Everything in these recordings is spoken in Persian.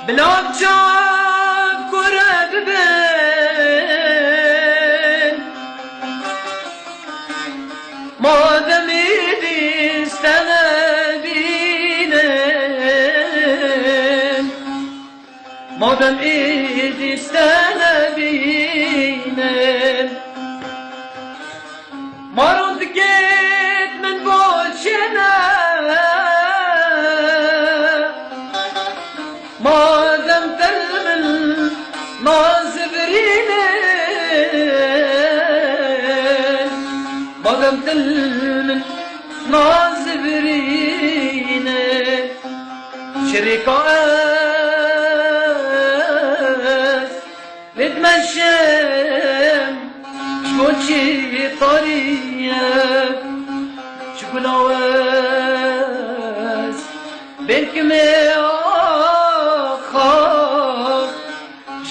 بلاد جاب قرب ببین مادم ایدیستن بینم مادم ایدیستن بینم مارود گید من باشنه مادم دل من ناز برینه مادم دل من ناز برینه شريكة نتمشم شكون شي طريق شكون عواز بينكم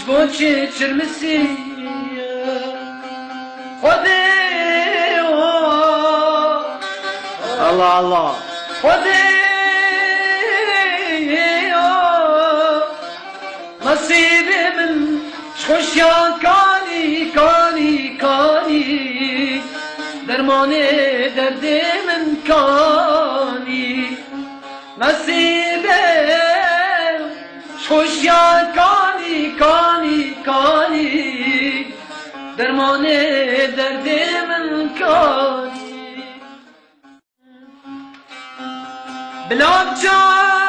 شكون شي تشرمسي خذي الله الله خذي نصيبي من شخوشيان كاني كاني كاني درماني دردي من كاني نصيبي شخوشيان كاني كاني كاني درماني دردي من كاني بلاد جان